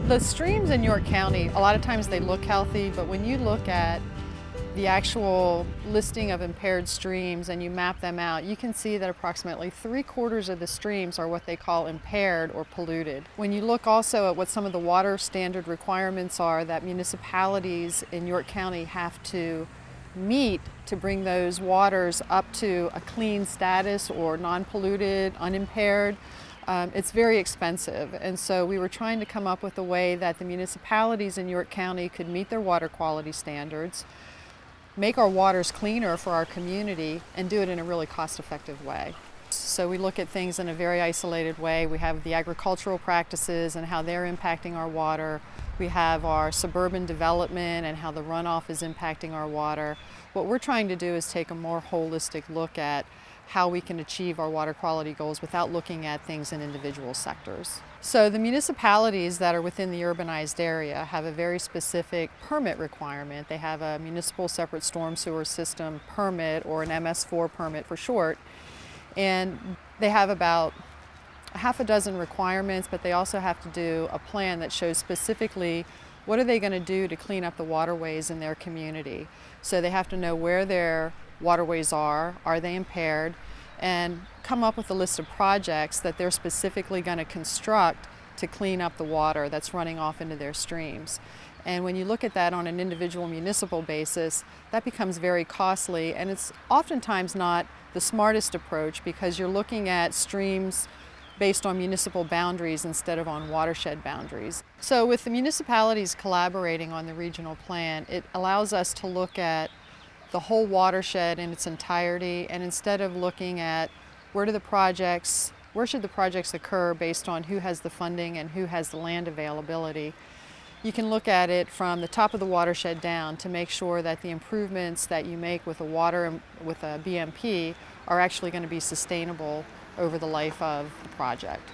The streams in York County, a lot of times they look healthy, but when you look at the actual listing of impaired streams and you map them out, you can see that approximately 3/4 of the streams are what they call impaired or polluted. When you look also at what some of the water standard requirements are that municipalities in York County have to meet to bring those waters up to a clean status or non-polluted, unimpaired, it's very expensive. And so we were trying to come up with a way that the municipalities in York County could meet their water quality standards, make our waters cleaner for our community, and do it in a really cost-effective way. So we look at things in a very isolated way. We have the agricultural practices and how they're impacting our water. We have our suburban development and how the runoff is impacting our water. What we're trying to do is take a more holistic look at how we can achieve our water quality goals without looking at things in individual sectors. So the municipalities that are within the urbanized area have a very specific permit requirement. They have a municipal separate storm sewer system permit, or an MS4 permit for short, and they have about a half a dozen requirements, but they also have to do a plan that shows specifically what are they going to do to clean up the waterways in their community. So they have to know where their waterways are they impaired, and come up with a list of projects that they're specifically going to construct to clean up the water that's running off into their streams. And when you look at that on an individual municipal basis, that becomes very costly, and it's oftentimes not the smartest approach because you're looking at streams based on municipal boundaries instead of on watershed boundaries. So with the municipalities collaborating on the regional plan, it allows us to look at the whole watershed in its entirety, and instead of looking at where should the projects occur based on who has the funding and who has the land availability, you can look at it from the top of the watershed down to make sure that the improvements that you make with with a BMP are actually going to be sustainable over the life of the project.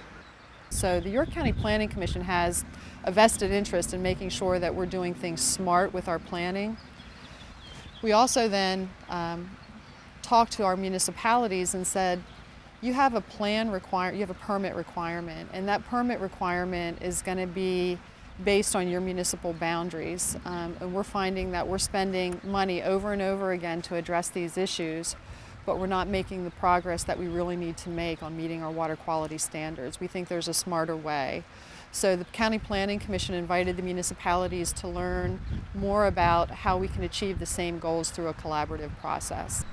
So the York County Planning Commission has a vested interest in making sure that we're doing things smart with our planning. We also then talked to our municipalities and said, you have a permit requirement, and that permit requirement is going to be based on your municipal boundaries. And we're finding that we're spending money over and over again to address these issues, but we're not making the progress that we really need to make on meeting our water quality standards. We think there's a smarter way. So the County Planning Commission invited the municipalities to learn more about how we can achieve the same goals through a collaborative process.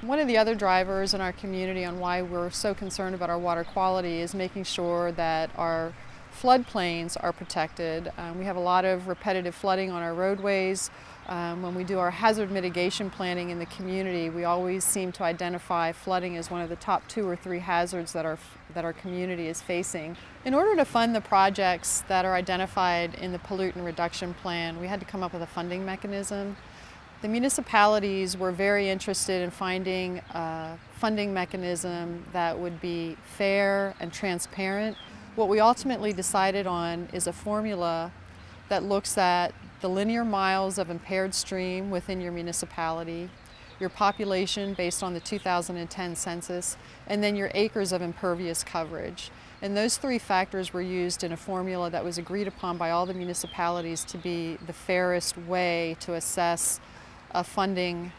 One of the other drivers in our community on why we're so concerned about our water quality is making sure that our floodplains are protected. We have a lot of repetitive flooding on our roadways. When we do our hazard mitigation planning in the community, we always seem to identify flooding as one of the top 2 or 3 hazards that our community is facing. In order to fund the projects that are identified in the pollutant reduction plan, we had to come up with a funding mechanism. The municipalities were very interested in finding a funding mechanism that would be fair and transparent. What we ultimately decided on is a formula that looks at the linear miles of impaired stream within your municipality, your population based on the 2010 census, and then your acres of impervious coverage. And those 3 factors were used in a formula that was agreed upon by all the municipalities to be the fairest way to assess a funding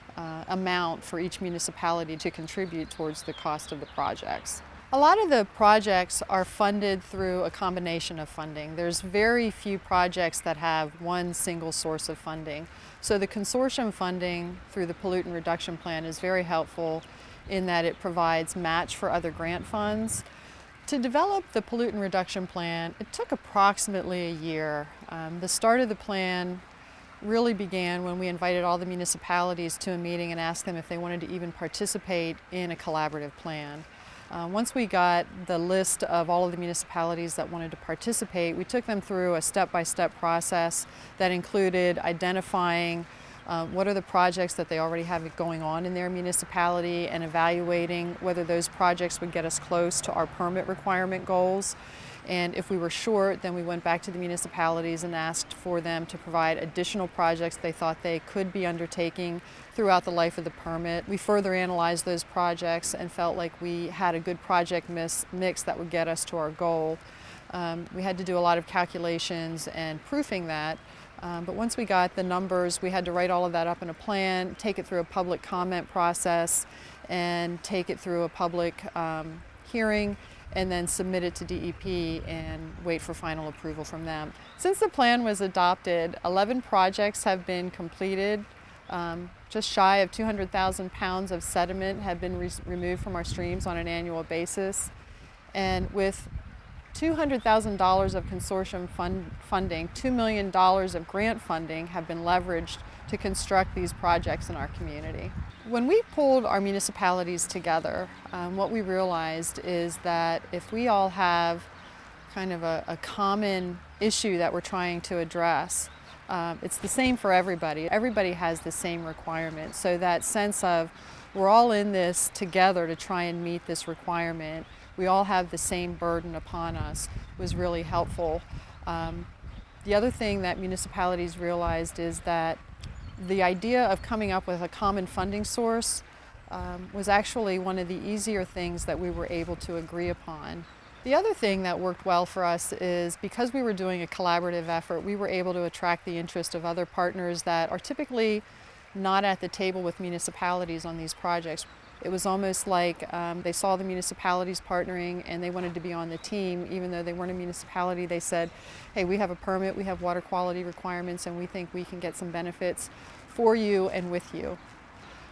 amount for each municipality to contribute towards the cost of the projects. A lot of the projects are funded through a combination of funding. There's very few projects that have one single source of funding. So the consortium funding through the pollutant reduction plan is very helpful in that it provides match for other grant funds. To develop the pollutant reduction plan, it took approximately a year. The start of the plan really began when we invited all the municipalities to a meeting and asked them if they wanted to even participate in a collaborative plan. Once we got the list of all of the municipalities that wanted to participate, we took them through a step-by-step process that included identifying what are the projects that they already have going on in their municipality and evaluating whether those projects would get us close to our permit requirement goals. And if we were short, then we went back to the municipalities and asked for them to provide additional projects they thought they could be undertaking throughout the life of the permit. We further analyzed those projects and felt like we had a good project mix that would get us to our goal. We had to do a lot of calculations and proofing that. But once we got the numbers, we had to write all of that up in a plan, take it through a public comment process, and take it through a public hearing, and then submit it to DEP and wait for final approval from them. Since the plan was adopted, 11 projects have been completed. Just shy of 200,000 pounds of sediment have been removed from our streams on an annual basis. And with $200,000 of consortium funding, $2 million of grant funding have been leveraged to construct these projects in our community. When we pulled our municipalities together, what we realized is that if we all have kind of a common issue that we're trying to address, it's the same for everybody. Everybody has the same requirement. So that sense of we're all in this together to try and meet this requirement, we all have the same burden upon us, was really helpful. The other thing that municipalities realized is that the idea of coming up with a common funding source was actually one of the easier things that we were able to agree upon. The other thing that worked well for us is because we were doing a collaborative effort, we were able to attract the interest of other partners that are typically not at the table with municipalities on these projects. It was almost like they saw the municipalities partnering and they wanted to be on the team. Even though they weren't a municipality, they said, hey, we have a permit, we have water quality requirements, and we think we can get some benefits for you and with you.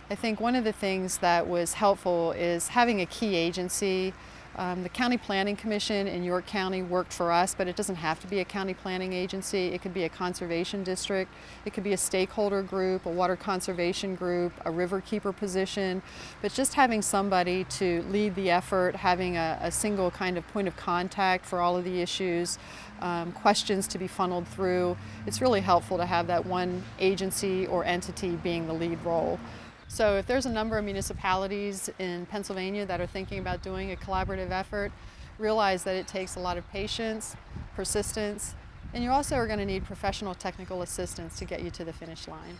I think one of the things that was helpful is having a key agency. The County Planning Commission in York County worked for us, but it doesn't have to be a county planning agency. It could be a conservation district. It could be a stakeholder group, a water conservation group, a river keeper position. But just having somebody to lead the effort, having a single kind of point of contact for all of the issues, questions to be funneled through, it's really helpful to have that one agency or entity being the lead role. So if there's a number of municipalities in Pennsylvania that are thinking about doing a collaborative effort, realize that it takes a lot of patience, persistence, and you also are going to need professional technical assistance to get you to the finish line.